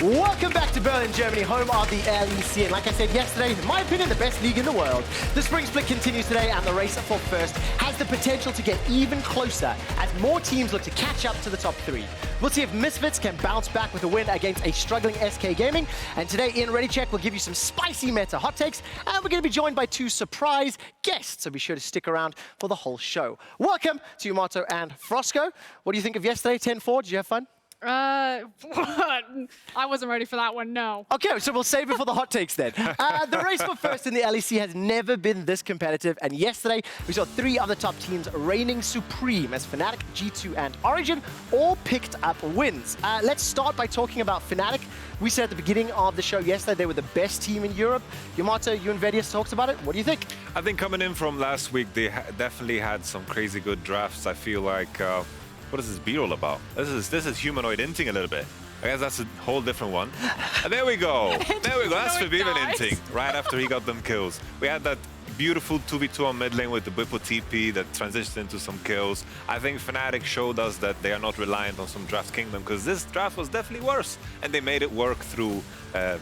Welcome back to Berlin, Germany, home of the LEC. And like I said yesterday, in my opinion, the best league in the world. The spring split continues today, and the race for first has the potential to get even closer as more teams look to catch up to the top three. We'll see if Misfits can bounce back with a win against a struggling SK Gaming. And today, in Ready Check, we'll give you some spicy meta hot takes, and we're going to be joined by two surprise guests, so be sure to stick around for the whole show. Welcome to Yamato and Frosco. What do you think of yesterday, 10-4? Did you have fun? I wasn't ready for that one, no. Okay, so we'll save it for the hot takes then. The race for first in the LEC has never been this competitive, and yesterday we saw three other top teams reigning supreme as Fnatic, G2, and Origin all picked up wins. Let's start by talking about Fnatic. We said at the beginning of the show yesterday they were the best team in Europe. Yamato, you and VODS talked about it. What do you think? I think coming in from last week, they definitely had some crazy good drafts. I feel like... what is this B-roll about? This is humanoid inting a little bit. I guess that's a whole different one. And there we go. There we go. That's Fabian inting right after he got them kills. We had that beautiful 2v2 on mid lane with the Bippo TP that transitioned into some kills. I think Fnatic showed us that they are not reliant on some draft kingdom, because this draft was definitely worse, and they made it work through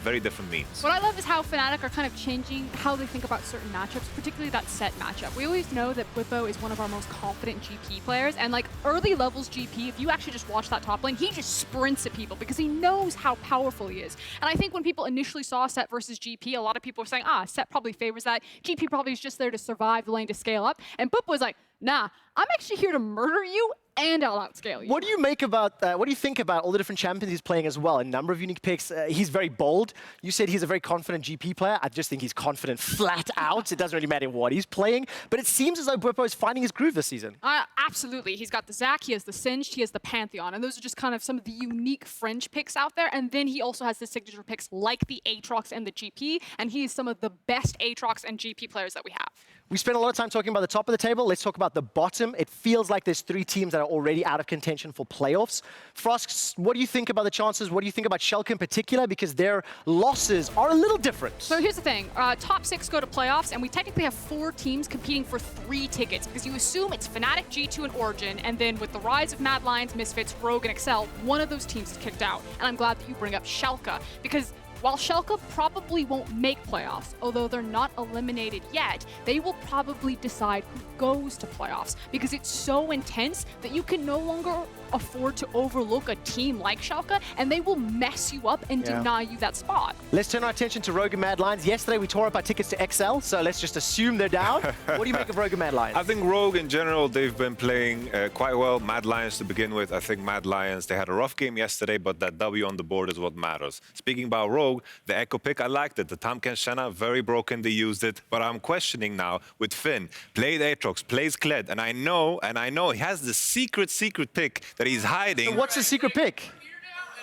very different means. What I love is how Fnatic are kind of changing how they think about certain matchups, particularly that set matchup. We always know that Bippo is one of our most confident GP players, and like early levels GP, if you actually just watch that top lane, he just sprints at people because he knows how powerful he is. And I think when people initially saw Set versus GP, a lot of people were saying, Set probably favors that. GP probably is just there to survive the lane to scale up. And Bippo was like, nah, I'm actually here to murder you, and I'll outscale you. What do you make about, what do you think about all the different champions he's playing as well? A number of unique picks. He's very bold. You said he's a very confident GP player. I just think he's confident flat out. It doesn't really matter what he's playing. But it seems as though Bippo is finding his groove this season. Absolutely. He's got the Zac, he has the Singed, he has the Pantheon. And those are just kind of some of the unique fringe picks out there. And then he also has the signature picks like the Aatrox and the GP. And he is some of the best Aatrox and GP players that we have. We spent a lot of time talking about the top of the table. Let's talk about the bottom. It feels like there's three teams that are already out of contention for playoffs. Frost, what do you think about the chances? What do you think about CHK in particular? Because their losses are a little different. So here's the thing. Top 6 go to playoffs, and we technically have 4 teams competing for 3 tickets, because you assume it's Fnatic, G2, and Origin, and then with the rise of Mad Lions, Misfits, Rogue, and Excel, one of those teams is kicked out. And I'm glad that you bring up CHK, because while CHK probably won't make playoffs, although they're not eliminated yet, they will probably decide who goes to playoffs, because it's so intense that you can no longer afford to overlook a team like CHK, and they will mess you up and deny you that spot. Let's turn our attention to Rogue and Mad Lions. Yesterday we tore up our tickets to XL, so let's just assume they're down. What do you make of Rogue and Mad Lions? I think Rogue in general, they've been playing quite well. Mad Lions to begin with. I think Mad Lions, they had a rough game yesterday, but that W on the board is what matters. Speaking about Rogue, the Echo pick, I liked it. The Tamken Shenna, very broken, they used it. But I'm questioning now with Finn. Played Aatrox, plays Kled, and I know he has the secret pick that he's hiding. So what's the secret pick?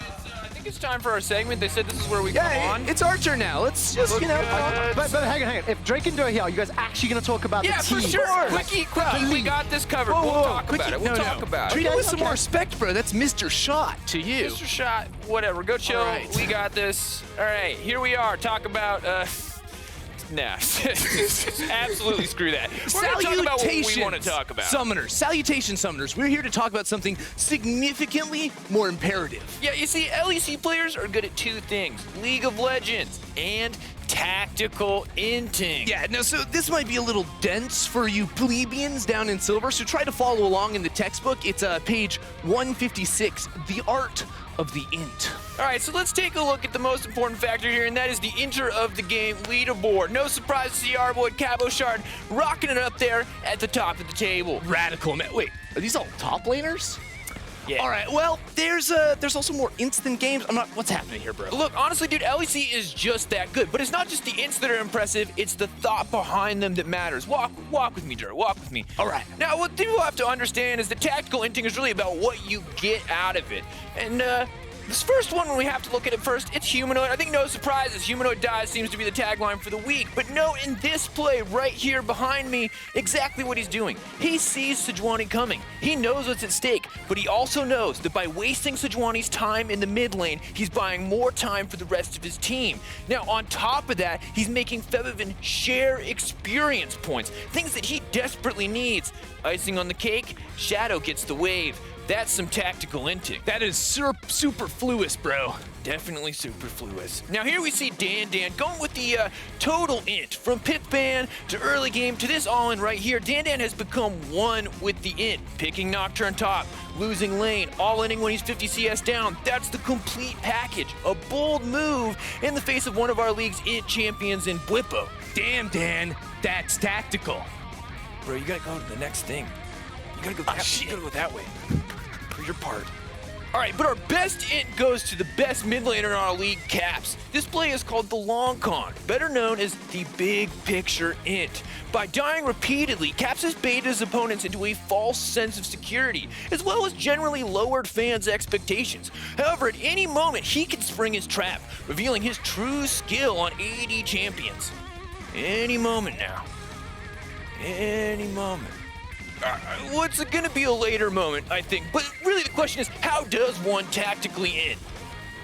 I think it's time for our segment. They said this is where we come on. It's our turn now. Let's just, you know. But hang on. If Drake and Doe are here, are you guys actually going to talk about the team? Yeah, for sure. Quickie, we got this covered. We'll talk about it. We'll talk about it. Treat it with some more respect, bro. That's Mr. Shot to you. Mr. Shot, whatever. Go chill. Right. We got this. All right, here we are. Talk about... Nah, absolutely screw that. We're going to talk about what we want to talk about. Summoners. Salutations, Summoners. We're here to talk about something significantly more imperative. Yeah, you see, LEC players are good at 2 things. League of Legends and tactical inting. Yeah, no, so this might be a little dense for you plebeians down in Silver, so try to follow along in the textbook. It's page 156, The Art of the Int. All right, so let's take a look at the most important factor here, and that is the inter of the game leaderboard. No surprise to see our boy Cabo Shard rocking it up there at the top of the table. Radical, man. Wait, are these all top laners? Yeah. All right, well, there's also more instant games. What's happening here, bro? Look, honestly, dude, LEC is just that good. But it's not just the ints that are impressive, it's the thought behind them that matters. Walk with me, Jared, walk with me. All right. Now, what people have to understand is that tactical inting is really about what you get out of it. And, this first one, when we have to look at it first, it's Humanoid. I think no surprises. Humanoid dies seems to be the tagline for the week. But note in this play right here behind me exactly what he's doing. He sees Sejuani coming. He knows what's at stake, but he also knows that by wasting Sejuani's time in the mid lane, he's buying more time for the rest of his team. Now, on top of that, he's making Febiven share experience points, things that he desperately needs. Icing on the cake, Shadow gets the wave. That's some tactical inting. That is superfluous, bro. Definitely superfluous. Now here we see Dan going with the total int. From pick ban to early game to this all-in right here, Dan has become one with the int. Picking Nocturne top, losing lane, all-inning when he's 50 CS down. That's the complete package. A bold move in the face of one of our league's int champions in Bwippo. Damn, Dan, that's tactical. Bro, you gotta go to the next thing. You gotta go that way. For your part. All right, but our best int goes to the best mid laner in our league, Caps. This play is called the long con, better known as the big picture int. By dying repeatedly, Caps has baited his opponents into a false sense of security, as well as generally lowered fans' expectations. However, at any moment, he can spring his trap, revealing his true skill on AD champions. Any moment now. Any moment. What's it gonna be a later moment, I think. But really the question is, how does one tactically end?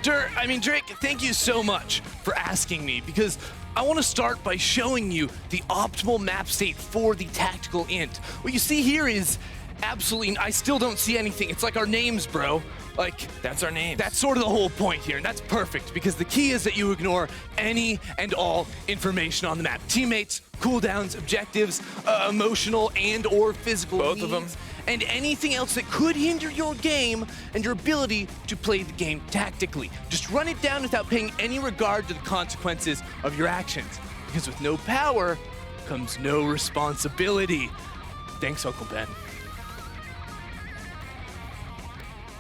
Drake, thank you so much for asking me, because I want to start by showing you the optimal map state for the tactical int. What you see here is absolutely, I still don't see anything. It's like our names, bro. Like, that's our names. That's sort of the whole point here, and that's perfect, because the key is that you ignore any and all information on the map. Teammates, cooldowns, objectives, emotional and or physical Both needs, of them. and anything else that could hinder your game and your ability to play the game tactically. Just run it down without paying any regard to the consequences of your actions, because with no power comes no responsibility. Thanks, Uncle Ben.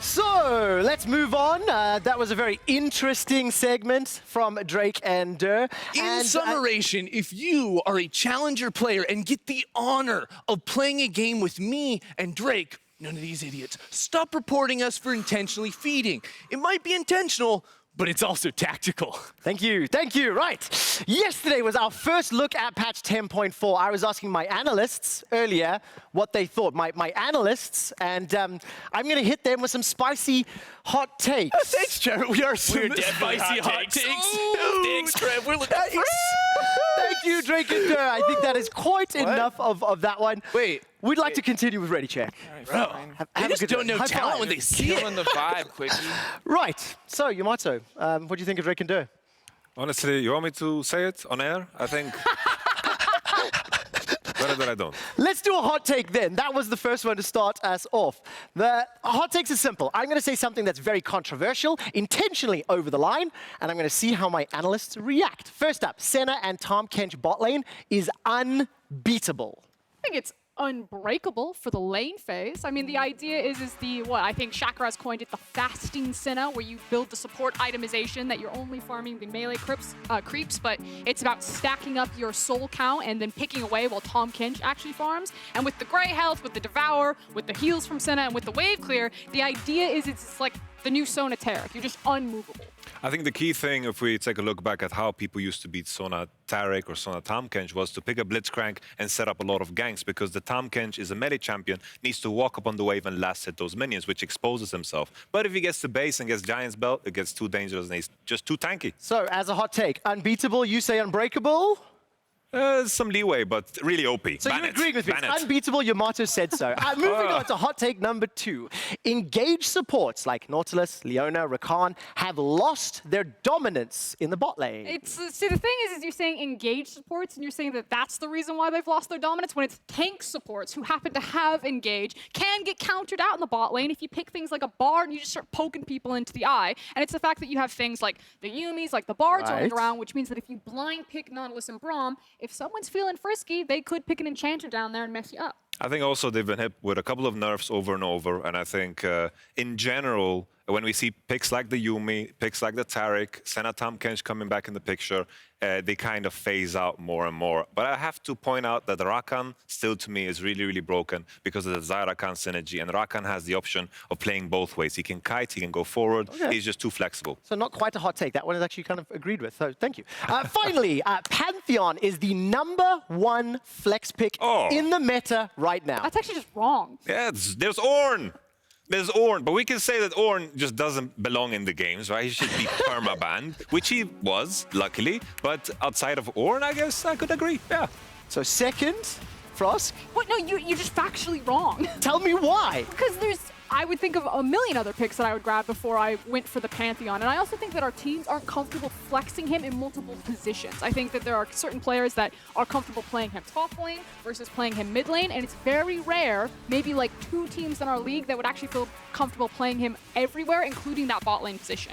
So let's move on. That was a very interesting segment from Drake and Durr. In summation, if you are a challenger player and get the honor of playing a game with me and Drake, none of these idiots, stop reporting us for intentionally feeding. It might be intentional, but it's also tactical. Thank you. Right. Yesterday was our first look at patch 10.4. I was asking my analysts earlier what they thought. My analysts, and I'm going to hit them with some spicy hot takes. Thanks, Trevor. We are some definitely spicy hot takes. Thanks, Trev. We're looking Thank you, Drake and Durr. I think that is quite enough of that one. Wait. We'd like to continue with Ready Check. Bro, they just don't know talent when they see it. Killing the vibe, Quickie. Right. So, Yamato, what do you think of Drake and Durr? Honestly, you want me to say it on air? I think better that I don't. Let's do a hot take then. That was the first one to start us off. The hot takes is simple. I'm going to say something that's very controversial, intentionally over the line, and I'm going to see how my analysts react. First up, Senna and Tahm Kench bot lane is unbeatable. I think it's unbreakable for the lane phase. I mean, the idea is what I think Shakra has coined it, the fasting Senna, where you build the support itemization that you're only farming the melee creeps, but it's about stacking up your soul count and then picking away while Tahm Kench actually farms. And with the Grey Health, with the Devour, with the heals from Senna, and with the Wave Clear, the idea is it's like the new Sona Taric. You're just unmovable. I think the key thing, if we take a look back at how people used to beat Sona Taric or Sona Tahm Kench, was to pick a Blitzcrank and set up a lot of ganks, because the Tahm Kench is a melee champion, needs to walk up on the wave and last hit those minions, which exposes himself. But if he gets to base and gets Giant's Belt, it gets too dangerous and he's just too tanky. So, as a hot take, unbeatable, you say unbreakable? Some leeway, but really OP. So Ban you it. agree with me. Ban It's it. unbeatable, Yamato said so. Moving on to hot take number 2. Engaged supports like Nautilus, Leona, Rakan have lost their dominance in the bot lane. See, the thing is you're saying engaged supports, and you're saying that that's the reason why they've lost their dominance, when it's tank supports who happen to have engage can get countered out in the bot lane if you pick things like a Bard and you just start poking people into the eye. And it's the fact that you have things like the Yumis, like the Bards rolling around, which means that if you blind pick Nautilus and Braum, if someone's feeling frisky, they could pick an enchanter down there and mess you up. I think also they've been hit with a couple of nerfs over and over, and I think in general, when we see picks like the Yumi, picks like the Taric, Senna Tahm Kench coming back in the picture, they kind of phase out more and more. But I have to point out that the Rakan still, to me, is really, really broken because of the Zyrakan synergy, and Rakan has the option of playing both ways. He can kite, he can go forward, he's just too flexible. So not quite a hot take. That one is actually kind of agreed with, so thank you. Finally, Pantheon is the #1 flex pick in the meta right now. That's actually just wrong. Yeah, there's Ornn. There's Ornn, but we can say that Ornn just doesn't belong in the games, right? He should be perma-banned, which he was, luckily. But outside of Ornn, I guess I could agree, yeah. So second, Frosk? What? No, you're just factually wrong. Tell me why. Because there's I would think of a million other picks that I would grab before I went for the Pantheon. And I also think that our teams aren't comfortable flexing him in multiple positions. I think that there are certain players that are comfortable playing him top lane versus playing him mid lane, and it's very rare, maybe like 2 teams in our league that would actually feel comfortable playing him everywhere, including that bot lane position.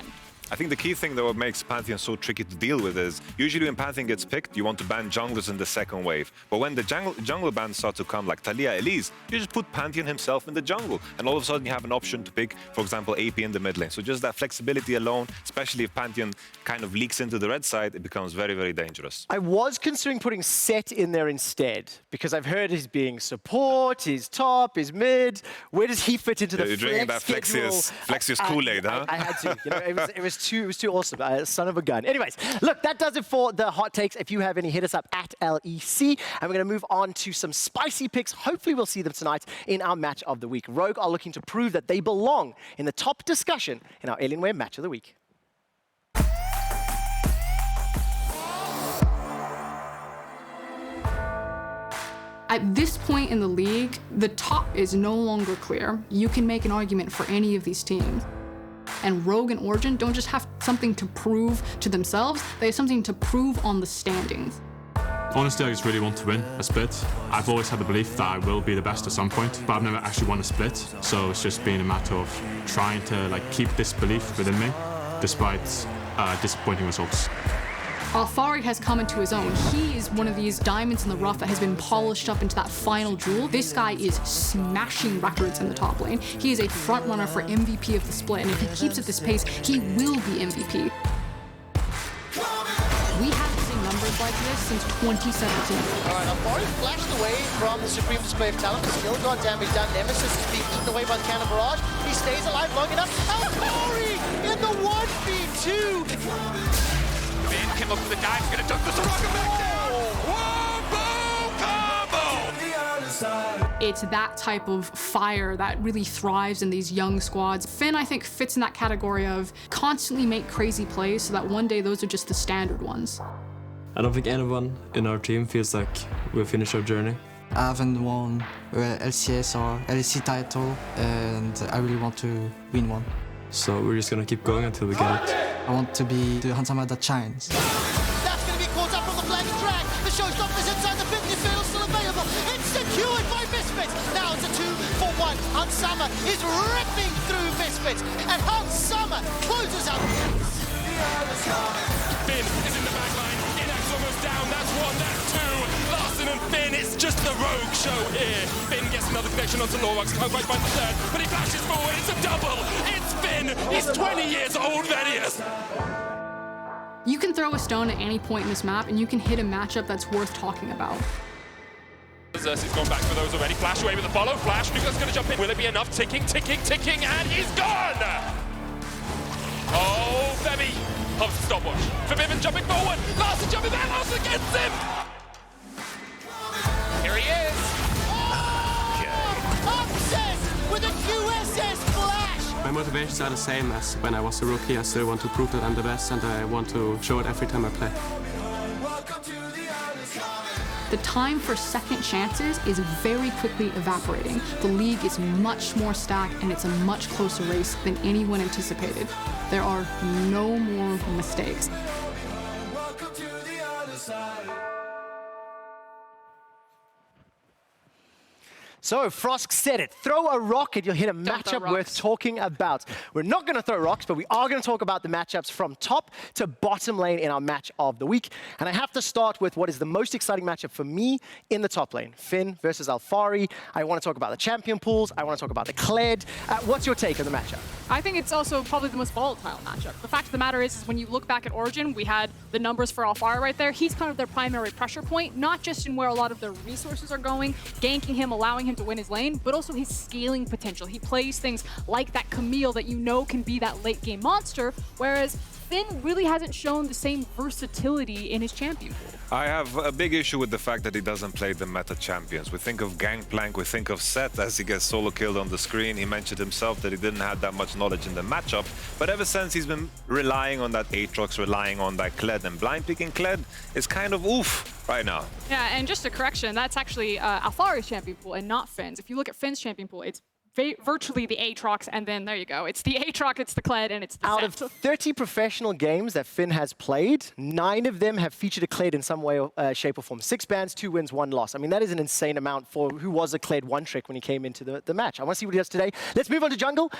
I think the key thing, though, what makes Pantheon so tricky to deal with is usually when Pantheon gets picked, you want to ban junglers in the second wave. But when the jungle bans start to come, like Taliyah, Elise, you just put Pantheon himself in the jungle. And all of a sudden you have an option to pick, for example, AP in the mid lane. So just that flexibility alone, especially if Pantheon kind of leaks into the red side, it becomes very, very dangerous. I was considering putting Set in there instead, because I've heard he's being support, he's top, he's mid. Where does he fit into the You're drinking that Flexius Kool-Aid, huh? I had to. You know, it was too awesome. Son of a gun. Anyways, look, that does it for the hot takes. If you have any, hit us up at LEC. And we're going to move on to some spicy picks. Hopefully we'll see them tonight in our match of the week. Rogue are looking to prove that they belong in the top discussion in our Alienware match of the week. At this point in the league, the top is no longer clear. You can make an argument for any of these teams. And Rogue and Origin don't just have something to prove to themselves, they have something to prove on the standings. Honestly, I just really want to win a split. I've always had the belief that I will be the best at some point, but I've never actually won a split. So it's just been a matter of trying to keep this belief within me, despite disappointing results. Alfari has come into his own. He is one of these diamonds in the rough that has been polished up into that final jewel. This guy is smashing records in the top lane. He is a front runner for MVP of the split, and if he keeps at this pace, he will be MVP. We haven't seen numbers like this since 2017. All right, Alfari flashed away from the supreme display of talent. Still got damage done. Nemesis is being eaten away by the cannon barrage. He stays alive long enough. Alfari in the 1v2. Finn came up with the dive, he's gonna dunk the Soraka back down! Whoa, combo! It's that type of fire that really thrives in these young squads. Finn, I think, fits in that category of constantly make crazy plays so that one day those are just the standard ones. I don't think anyone in our team feels like we've finished our journey. I haven't won LCS or LEC title, and I really want to win one. So we're just gonna keep going until we get it. I want to be the Hansama that shines. That's going to be caught up from the flag track. The showstopper's inside the 50 field, still available. It's secured by Misfits. Now it's a 2-for-1. Hansama is ripping through Misfits, and Hansama closes out. Finn is in the back line. Inax almost down. That's 1, that's 2. Larson and Finn, it's just the Rogue show here. Finn gets another connection onto Lorwak's. Can't quite find the third, but he flashes forward. It's a double. It's Finn. He's 20 years old, Vedius. You can throw a stone at any point in this map, and you can hit a matchup that's worth talking about. Xerxes gone back for those already. Flash away with the follow. Flash. Nuga's going to jump in. Will it be enough? Ticking, and he's gone! Oh, Femi. Hubs the stopwatch. Forbidden jumping forward. Larson jumping back. Larson gets him! Here he is. Obsessed with a QSS flash. My motivations are the same as when I was a rookie. I still want to prove that I'm the best, and I want to show it every time I play. The time for second chances is very quickly evaporating. The league is much more stacked, and it's a much closer race than anyone anticipated. There are no more mistakes. So Frosk said it. Throw a rock and you'll hit a matchup worth talking about. We're not going to throw rocks, but we are going to talk about the matchups from top to bottom lane in our match of the week. And I have to start with what is the most exciting matchup for me in the top lane. Finn versus Alfari. I want to talk about the champion pools. I want to talk about the Kled. What's your take on the matchup? I think it's also probably the most volatile matchup. The fact of the matter is when you look back at Origin, we had the numbers for Alfari right there. He's kind of their primary pressure point, not just in where a lot of their resources are going, ganking him, allowing him to win his lane, but also his scaling potential. He plays things like that Camille that you know can be that late game monster, whereas Finn really hasn't shown the same versatility in his champion pool. I have a big issue with the fact that he doesn't play the meta champions. We think of Gangplank, we think of Set as he gets solo killed on the screen. He mentioned himself that he didn't have that much knowledge in the matchup, but ever since he's been relying on that Aatrox, relying on that Kled, and blind picking Kled is kind of oof right now. Yeah, and just a correction, that's actually Alfari's champion pool and not Finn's. If you look at Finn's champion pool, it's virtually the Aatrox, and then there you go. It's the Aatrox, it's the Kled, and it's the Out of Zed. 30 professional games that Finn has played, 9 of them have featured a Kled in some way, shape, or form. 6 bans, 2 wins, 1 loss. I mean, that is an insane amount for who was a Kled one-trick when he came into the match. I want to see what he does today. Let's move on to jungle.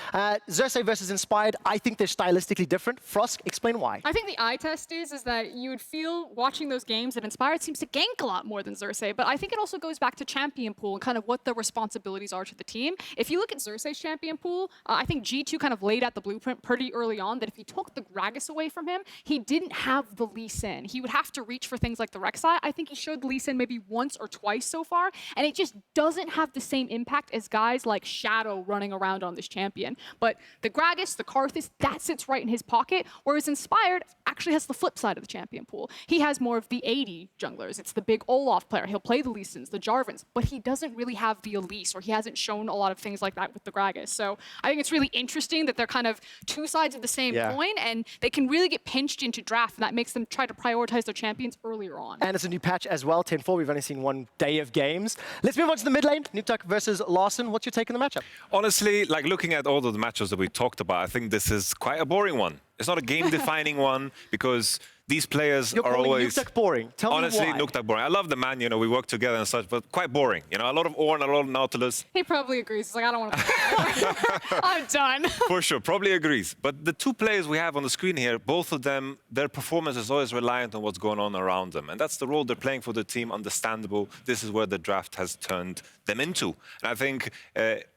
Xerxes versus Inspired. I think they're stylistically different. Frosk, explain why. I think the eye test is that you would feel watching those games that Inspired seems to gank a lot more than Xerxes, but I think it also goes back to champion pool and kind of what the responsibilities are to the team. If you look at Xerxes' champion pool, I think G2 kind of laid out the blueprint pretty early on that if you took the Gragas away from him, he didn't have the Lee Sin. He would have to reach for things like the Rek'Sai. I think he showed the Lee Sin maybe once or twice so far, and it just doesn't have the same impact as guys like Shadow running around on this champion. But the Gragas, the Karthus, that sits right in his pocket, whereas Inspired actually has the flip side of the champion pool. He has more of the 80 junglers. It's the big Olaf player. He'll play the Lee Sins, the Jarvans, but he doesn't really have the Elise, or he hasn't shown a lot of things like that with the Gragas. So I think it's really interesting that they're kind of two sides of the same coin, and they can really get pinched into draft, and that makes them try to prioritize their champions earlier on. And it's a new patch as well, 10-4. We've only seen 1 day of games. Let's move on to the mid lane. Nuktak versus Larson. What's your take on the matchup? Honestly, like looking at all of the matches that we talked about, I think this is quite a boring one. It's not a game-defining one because these players are always... Nuktak boring. Tell honestly, me why. Nuktak boring. I love the man, you know, we work together and such, but quite boring. You know, a lot of Ornn, a lot of Nautilus. He probably agrees. He's like, I don't want to I'm done. For sure, probably agrees. But the 2 players we have on the screen here, both of them, their performance is always reliant on what's going on around them. And that's the role they're playing for the team, understandable. This is where the draft has turned them into. And I think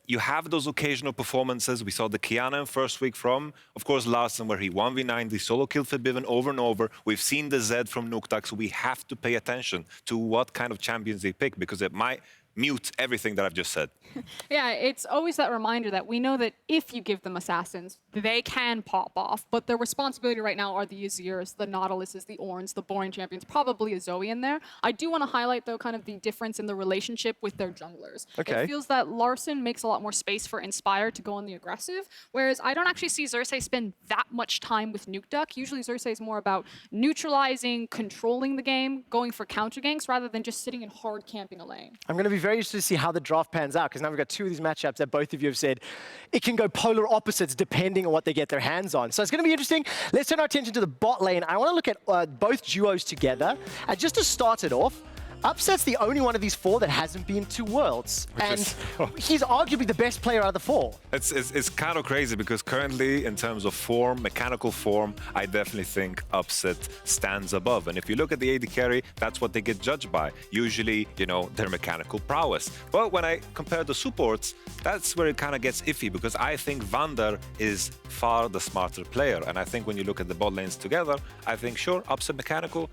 you have those occasional performances. We saw the Kiana in first week from, of course, Larson, where he 1v9, the solo killed Forbidden over and over. We've seen the Zed from Nuktak, so we have to pay attention to what kind of champions they pick, because it might mute everything that I've just said. Yeah, it's always that reminder that we know that if you give them assassins, they can pop off, but their responsibility right now are the Azirs, the Nautiluses, the Ornns, the boring champions, probably a Zoe in there. I do want to highlight, though, kind of the difference in the relationship with their junglers. Okay. It feels that Larson makes a lot more space for Inspire to go on the aggressive, whereas I don't actually see Xerxes spend that much time with Nukeduck. Usually Xerxes is more about neutralizing, controlling the game, going for counter ganks, rather than just sitting and hard camping a lane. I'm going to be very interested to see how the draft pans out, because now we've got 2 of these matchups that both of you have said it can go polar opposites depending on what they get their hands on. So it's going to be interesting. Let's turn our attention to the bot lane. I want to look at both duos together. And just to start it off, Upset's the only one of these 4 that hasn't been to Worlds. And he's arguably the best player out of the 4. It's kind of crazy because currently, in terms of form, mechanical form, I definitely think Upset stands above. And if you look at the AD carry, that's what they get judged by. Usually, you know, their mechanical prowess. But when I compare the supports, that's where it kind of gets iffy, because I think Vander is far the smarter player. And I think when you look at the bot lanes together, I think, sure, Upset mechanical,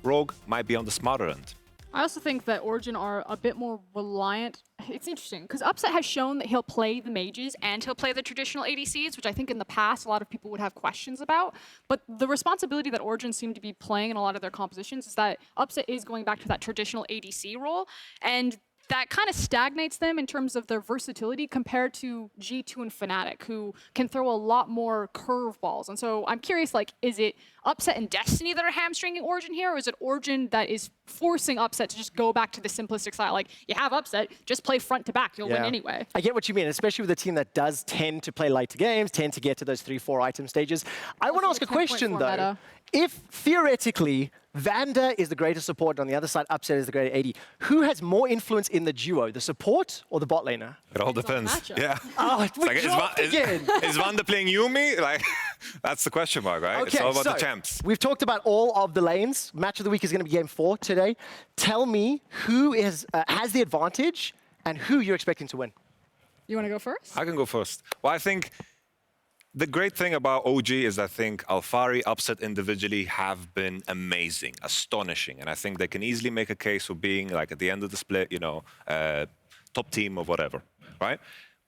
Rogue might be on the smarter end. I also think that Origin are a bit more reliant. It's interesting, because Upset has shown that he'll play the mages and he'll play the traditional ADCs, which I think in the past a lot of people would have questions about. But the responsibility that Origin seem to be playing in a lot of their compositions is that Upset is going back to that traditional ADC role, and that kind of stagnates them in terms of their versatility compared to G2 and Fnatic, who can throw a lot more curveballs. And so I'm curious, like, is it Upset and Destiny that are hamstringing Origin here, or is it Origin that is forcing Upset to just go back to the simplistic style? Like, you have Upset, just play front to back, you'll win anyway. I get what you mean, especially with a team that does tend to play later games, tend to get to those 3-4 item stages. I want to ask a question, though. Meta. If, theoretically, Vander is the greater support, and on the other side, Upset is the greater AD, who has more influence in the duo, the support or the bot laner? It all depends. Yeah. Oh, is Vander playing Yumi? Like, that's the question mark, right? Okay, it's all about the champs. We've talked about all of the lanes. Match of the week is going to be Game 4 today. Tell me who has the advantage and who you're expecting to win. You want to go first? I can go first. Well, I think the great thing about OG is I think Alphari, Upset individually have been amazing, astonishing. And I think they can easily make a case for being, like, at the end of the split, you know, top team or whatever, right?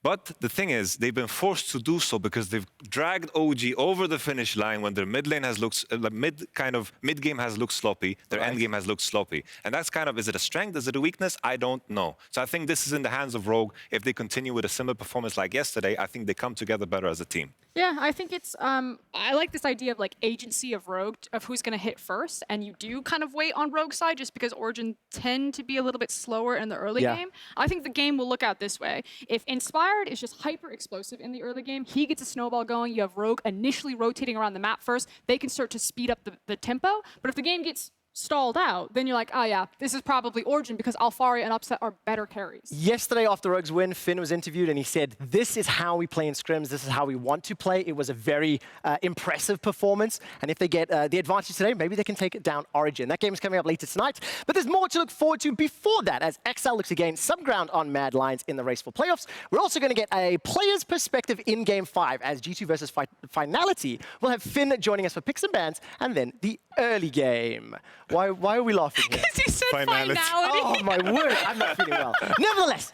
But the thing is, they've been forced to do so because they've dragged OG over the finish line when their mid lane has looked, mid game has looked sloppy, their end game has looked sloppy. And that's kind of, is it a strength, is it a weakness? I don't know. So I think this is in the hands of Rogue. If they continue with a similar performance like yesterday, I think they come together better as a team. Yeah, I think it's, I like this idea of like agency of Rogue, of who's going to hit first. And you do kind of wait on Rogue's side just because Origin tend to be a little bit slower in the early game. I think the game will look out this way. If Inspire Fired is just hyper explosive in the early game. He gets a snowball going. You have Rogue initially rotating around the map first. They can start to speed up the tempo. But if the game gets stalled out, then you're like, oh yeah, this is probably Origin because Alfaria and Upset are better carries. Yesterday after Rogue's win, Finn was interviewed and he said, this is how we play in scrims, this is how we want to play. It was a very impressive performance, and if they get the advantage today, maybe they can take it down Origin. That game is coming up later tonight, but there's more to look forward to before that as XL looks to gain some ground on Mad Lions in the race for playoffs. We're also going to get a player's perspective in Game 5 as G2 versus Finality. We'll have Finn joining us for picks and bans, and then the early game. Why are we laughing here? Because he said Finality. Oh my word, I'm not feeling well. Nevertheless,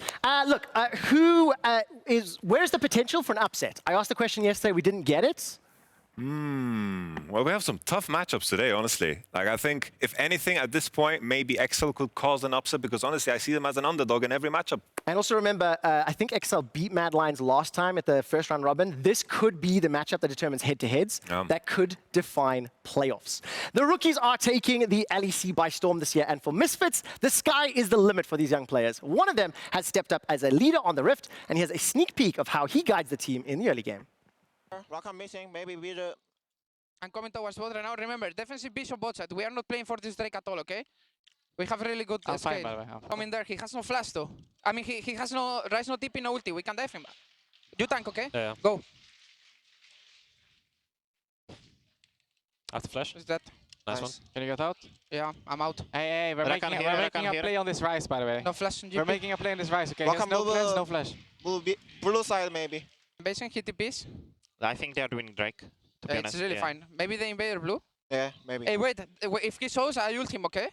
look, where's the potential for an upset? I asked the question yesterday, we didn't get it. Well, we have some tough matchups today, honestly. Like, I think, if anything, at this point, maybe XL could cause an upset because, honestly, I see them as an underdog in every matchup. And also remember, I think XL beat Mad Lions last time at the first round robin. This could be the matchup that determines head-to-heads. That could define playoffs. The rookies are taking the LEC by storm this year, and for Misfits, the sky is the limit for these young players. One of them has stepped up as a leader on the Rift, and he has a sneak peek of how he guides the team in the early game. Rock on missing, maybe we the... I'm coming towards bot right now. Remember, defensive bishop bot side. We are not playing for this Drake at all, okay? We have really good scale. By the way. Coming there, he has no flash though. I mean, he has no Rise, no TP, no ulti. We can dive him. You tank, okay? Yeah. Go. After flash. Is that? Nice one. Can you get out? Yeah, I'm out. Hey, we're making a play on this Rise, by the way. No flash on GP. We're making a play on this Rise, okay? There's no plans, no flash. Blue side, maybe. Basing hit TPs. I think they are doing Drake. It's really fine. Maybe they invader blue? Yeah, maybe. Hey, wait. If he shows, I ult him, okay?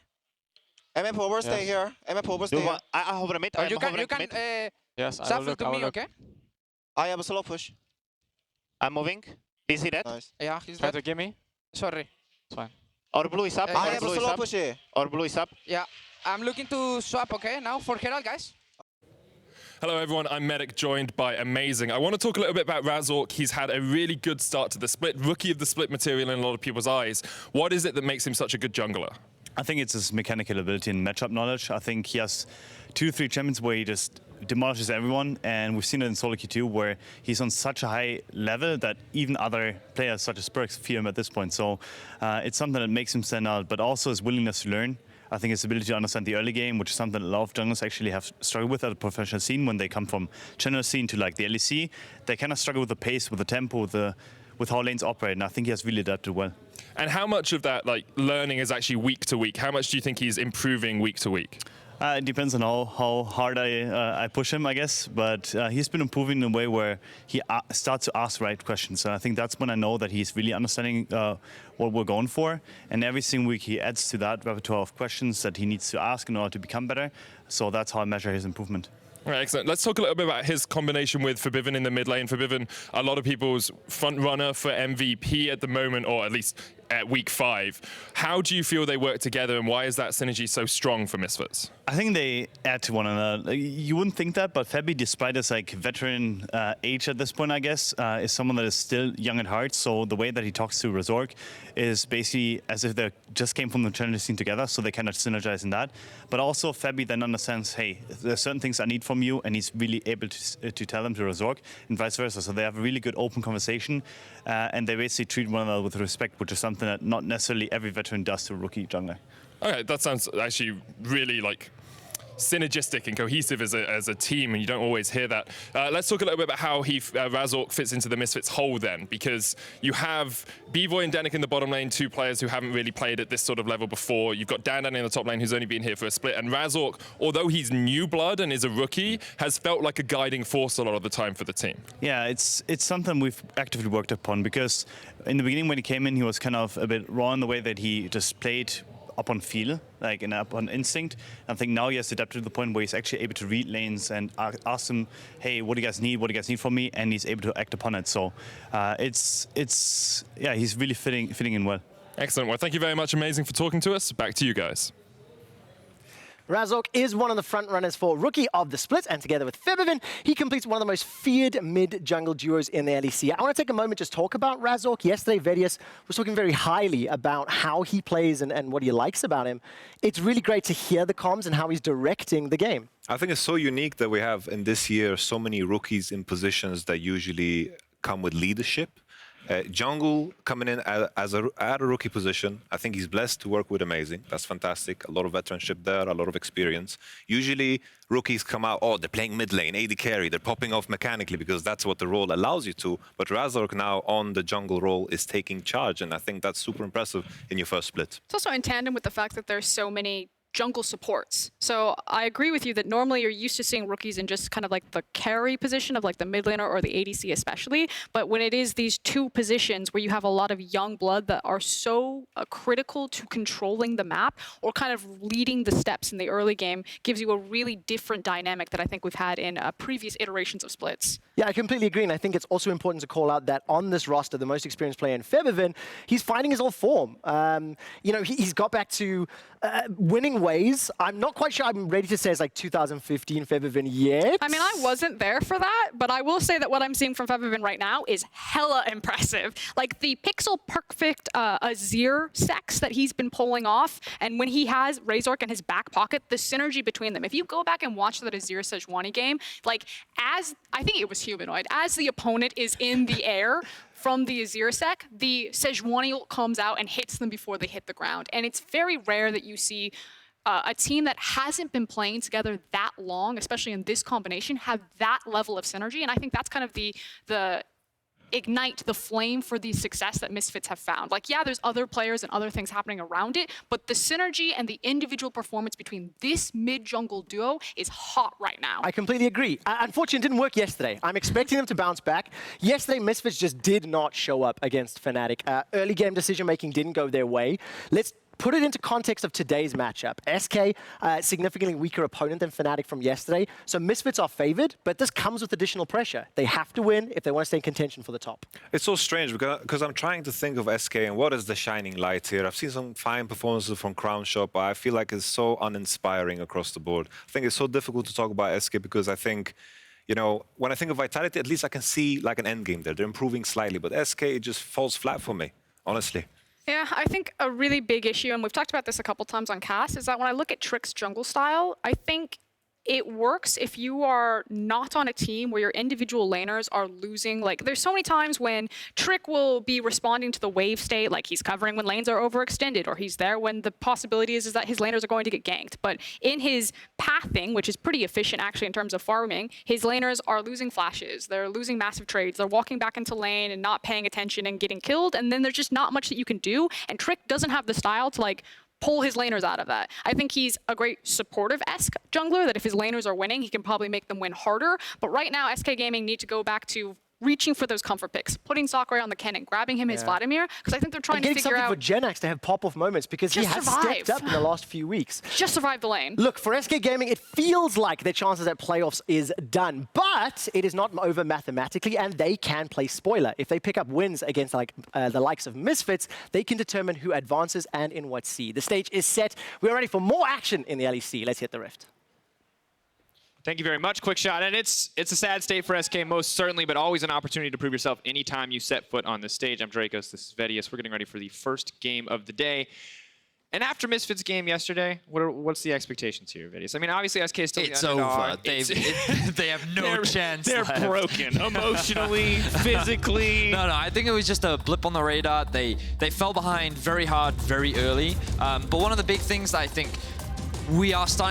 MM Power, stay here. MM Power, stay here. I hover a mid. You can yes, shuffle to me, okay? I have a slow push. I'm moving. Is he dead? Nice. Yeah, he's Try dead. to give me. Sorry. It's fine. Our blue is up. I have a slow push here. Our blue is up. Yeah. I'm looking to swap, okay? Now for Herald, guys. Hello everyone, I'm Medic, joined by Amazing. I want to talk a little bit about Razork. He's had a really good start to the split, rookie of the split material in a lot of people's eyes. What is it that makes him such a good jungler? I think it's his mechanical ability and matchup knowledge. I think he has 2-3 champions where he just demolishes everyone, and we've seen it in Solo Q2 where he's on such a high level that even other players such as Spurx fear him at this point. So it's something that makes him stand out, but also his willingness to learn. I think his ability to understand the early game, which is something a lot of junglers actually have struggled with at the professional scene when they come from general scene to like the LEC. They kind of struggle with the pace, with the tempo, with how lanes operate, and I think he has really adapted well. And how much of that learning is actually week to week? How much do you think he's improving week to week? It depends on how hard I push him, I guess. But he's been improving in a way where he starts to ask the right questions. And I think that's when I know that he's really understanding what we're going for. And every single week he adds to that repertoire of questions that he needs to ask in order to become better. So that's how I measure his improvement. All right, excellent. Let's talk a little bit about his combination with Forbidden in the mid lane. Forbidden, a lot of people's front runner for MVP at the moment, or at least at week 5. How do you feel they work together, and why is that synergy so strong for Misfits? I think they add to one another. You wouldn't think that, but Fabi, despite his veteran age at this point, I guess, is someone that is still young at heart. So the way that he talks to Razork is basically as if they just came from the challenger scene together, so they kind of synergize in that. But also Fabi then understands, hey, there's certain things I need from you, and he's really able to tell them to Razork, and vice versa. So they have a really good open conversation, and they basically treat one another with respect, which is something that not necessarily every veteran does to a rookie jungler. Okay, that sounds actually really synergistic and cohesive as a team, and you don't always hear that. Let's talk a little bit about how Razork fits into the Misfits whole then, because you have B-Boy and Denik in the bottom lane, 2 players who haven't really played at this sort of level before. You've got Dan in the top lane, who's only been here for a split, and Razork, although he's new blood and is a rookie, has felt like a guiding force a lot of the time for the team. Yeah, it's something we've actively worked upon, because in the beginning when he came in, he was kind of a bit raw in the way that he just played up on feel, and up on instinct. I think now he has adapted to the point where he's actually able to read lanes and ask them, hey, what do you guys need? What do you guys need from me? And he's able to act upon it. So yeah, he's really fitting in well. Excellent. Well, thank you very much, Amazing, for talking to us. Back to you guys. Razork is one of the front runners for Rookie of the Split, and together with Febiven, he completes one of the most feared mid-jungle duos in the LEC. I want to take a moment just talk about Razork. Yesterday, VODS was talking very highly about how he plays and what he likes about him. It's really great to hear the comms and how he's directing the game. I think it's so unique that we have in this year so many rookies in positions that usually come with leadership. Jungle coming in at a rookie position. I think he's blessed to work with Amazing. That's fantastic. A lot of veteranship there, a lot of experience. Usually rookies come out, oh, they're playing mid lane, AD carry, they're popping off mechanically because that's what the role allows you to. But Razork now on the jungle role is taking charge, and I think that's super impressive in your first split. It's also in tandem with the fact that there's so many jungle supports. So I agree with you that normally you're used to seeing rookies in just kind of like the carry position of like the mid laner or the ADC especially, but when it is these two positions where you have a lot of young blood that are so critical to controlling the map or kind of leading the steps in the early game, gives you a really different dynamic that I think we've had in previous iterations of splits. Yeah, I completely agree, and I think it's also important to call out that on this roster, the most experienced player in Febiven, he's finding his old form. You know, he's got back to winning ways. I'm not quite sure I'm ready to say it's like 2015 Febiven yet. I mean, I wasn't there for that, but I will say that what I'm seeing from Febiven right now is hella impressive. Like the pixel perfect Azir sex that he's been pulling off, and when he has Razork in his back pocket, the synergy between them. If you go back and watch that Azir Sejuani game, like as, I think it was Humanoid, as the opponent is in the air, from the Azir sec, the Sejuani comes out and hits them before they hit the ground. And it's very rare that you see a team that hasn't been playing together that long, especially in this combination, have that level of synergy. And I think that's kind of the ignite the flame for the success that Misfits have found. Like, yeah, there's other players and other things happening around it, but the synergy and the individual performance between this mid-jungle duo is hot right now. I completely agree. Unfortunately, it didn't work yesterday. I'm expecting them to bounce back. Yesterday, Misfits just did not show up against Fnatic. Early game decision-making didn't go their way. Let's put it into context of today's matchup. SK, significantly weaker opponent than Fnatic from yesterday, so Misfits are favored, but this comes with additional pressure. They have to win if they want to stay in contention for the top. It's so strange because I'm trying to think of SK and what is the shining light here. I've seen some fine performances from Crown Shop, but I feel like it's so uninspiring across the board. I think it's so difficult to talk about SK because I think, you know, when I think of Vitality, at least I can see like an end game there. They're improving slightly, but SK, it just falls flat for me, honestly. Yeah, I think a really big issue, and we've talked about this a couple times on cast, is that when I look at Trick's jungle style, I think it works if you are not on a team where your individual laners are losing. Like, there's so many times when Trick will be responding to the wave state, like he's covering when lanes are overextended, or he's there when the possibility is that his laners are going to get ganked. But in his pathing, which is pretty efficient actually in terms of farming, his laners are losing flashes, they're losing massive trades, they're walking back into lane and not paying attention and getting killed, and then there's just not much that you can do, and Trick doesn't have the style to like pull his laners out of that. I think he's a great supportive-esque jungler, that if his laners are winning, he can probably make them win harder. But right now, SK Gaming need to go back to reaching for those comfort picks, putting Sakurai on the cannon, grabbing him his Vladimir, because I think they're trying to figure out... for Genax to have pop-off moments, because he has stepped up in the last few weeks. Just survive the lane. Look, for SK Gaming, it feels like their chances at playoffs is done, but it is not over mathematically, and they can play spoiler. If they pick up wins against like the likes of Misfits, they can determine who advances and in what seed. The stage is set. We're ready for more action in the LEC. Let's hit the Rift. Thank you very much, Quickshot. And it's a sad state for SK, most certainly, but always an opportunity to prove yourself anytime you set foot on this stage. I'm Dracos, this is VODS. We're getting ready for the first game of the day. And after Misfits' game yesterday, what's the expectations here, VODS? I mean, obviously, SK is still the underdog. They have no chance They're left. broken, emotionally, physically. No, I think it was just a blip on the radar. They fell behind very hard, very early. But one of the big things that I think we are starting